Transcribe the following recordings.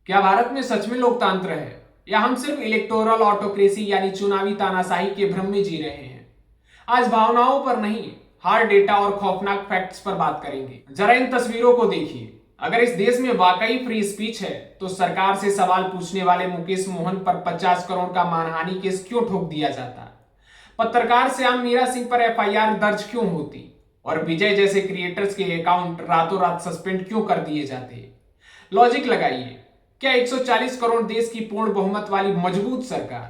क्या भारत में सच में लोकतंत्र है या हम सिर्फ इलेक्टोरल ऑटोक्रेसी यानी चुनावी तानाशाही के भ्रम में जी रहे हैं? आज भावनाओं पर नहीं, हार्ड डेटा और खौफनाक फैक्ट्स पर बात करेंगे। जरा इन तस्वीरों को देखिए। अगर इस देश में वाकई फ्री स्पीच है तो सरकार से सवाल पूछने वाले मुकेश मोहन पर 50 करोड़ का मानहानि केस क्यों ठोक दिया जाता? पत्रकार श्याम मीरा सिंह पर एफआईआर दर्ज क्यों होती और विजय जैसे क्रिएटर्स के अकाउंट रातों रात सस्पेंड क्यों कर दिए जाते? लॉजिक लगाइए। क्या 140 करोड़ देश की पूर्ण बहुमत वाली मजबूत सरकार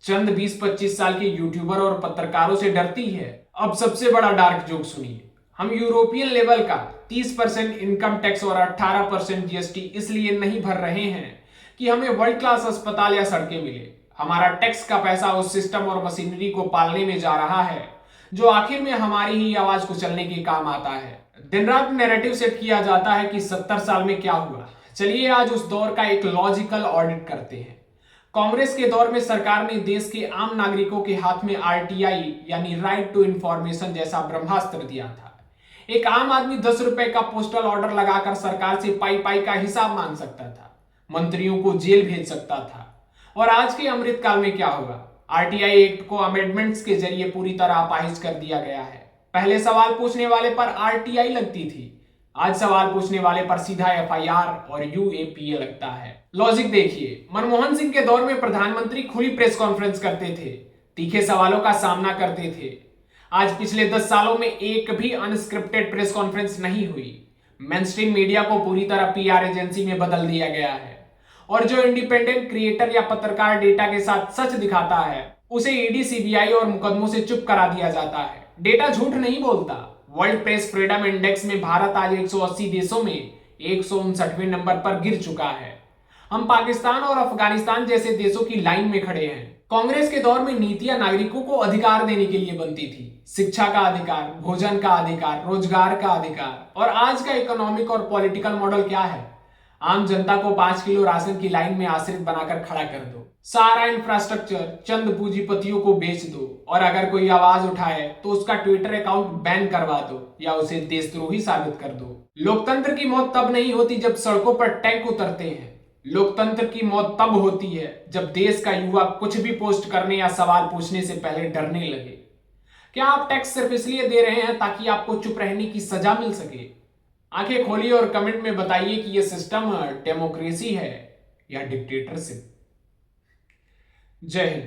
चंद 20-25 साल के यूट्यूबर और पत्रकारों से डरती है? अब सबसे बड़ा डार्क जोक सुनिए। हम यूरोपियन लेवल का 30% इनकम टैक्स और 18% जीएसटी इसलिए नहीं भर रहे हैं कि हमें वर्ल्ड क्लास अस्पताल या सड़कें मिले। हमारा टैक्स का पैसा उस सिस्टम और मशीनरी को पालने में जा रहा है जो आखिर में हमारी ही आवाज को चलने के काम आता है। दिन रात नैरेटिव सेट किया जाता है कि 70 साल में क्या हुआ। चलिए आज उस दौर का एक लॉजिकल ऑडिट करते हैं। कांग्रेस के दौर में सरकार ने देश के आम नागरिकों के हाथ में आरटीआई यानी राइट टू इंफॉर्मेशन जैसा ब्रह्मास्त्र दिया था। एक आम आदमी 10 रुपए का पोस्टल ऑर्डर लगाकर सरकार से पाई पाई का हिसाब मांग सकता था, मंत्रियों को जेल भेज सकता था। और आज के अमृतकाल में क्या होगा? आरटीआई एक्ट को अमेंडमेंट्स के जरिए पूरी तरह अपाहिज कर दिया गया है। पहले सवाल पूछने वाले पर आरटीआई लगती थी, आज सवाल पूछने वाले पर सीधा एफआईआर और यूएपीए लगता है। लॉजिक देखिए। मनमोहन सिंह के दौर में प्रधानमंत्री खुली प्रेस कॉन्फ्रेंस करते थे, तीखे सवालों का सामना करते थे। आज पिछले 10 सालों में एक भी अनस्क्रिप्टेड प्रेस कॉन्फ्रेंस नहीं हुई। मेनस्ट्रीम मीडिया को पूरी तरह पीआर एजेंसी में बदल दिया गया है और जो इंडिपेंडेंट क्रिएटर या पत्रकार डेटा के साथ सच दिखाता है उसे ईडी, सीबीआई और मुकदमों से चुप करा दिया जाता है। डेटा झूठ नहीं बोलता। वर्ल्ड प्रेस फ्रीडम इंडेक्स में भारत आज 180 देशों में 159वें नंबर पर गिर चुका है। हम पाकिस्तान और अफगानिस्तान जैसे देशों की लाइन में खड़े हैं। कांग्रेस के दौर में नीतियां नागरिकों को अधिकार देने के लिए बनती थी, शिक्षा का अधिकार, भोजन का अधिकार, रोजगार का अधिकार। और आज का इकोनॉमिक और पॉलिटिकल मॉडल क्या है? आम जनता को 5 किलो राशन की लाइन में आश्रित बनाकर खड़ा कर दो, सारा इंफ्रास्ट्रक्चर चंद पूंजीपतियों को बेच दो और अगर कोई आवाज उठाए तो उसका ट्विटर अकाउंट बैन करवा दो या उसे देशद्रोही साबित कर दो। लोकतंत्र की मौत तब नहीं होती जब सड़कों पर टैंक उतरते हैं। लोकतंत्र की मौत तब होती है जब देश का युवा कुछ भी पोस्ट करने या सवाल पूछने से पहले डरने लगे। क्या आप टैक्स सिर्फ इसलिए दे रहे हैं ताकि आपको चुप रहने की सजा मिल सके? आंखें खोलिए और कमेंट में बताइए कि यह सिस्टम डेमोक्रेसी है या डिक्टेटरशिप। जय हिंद।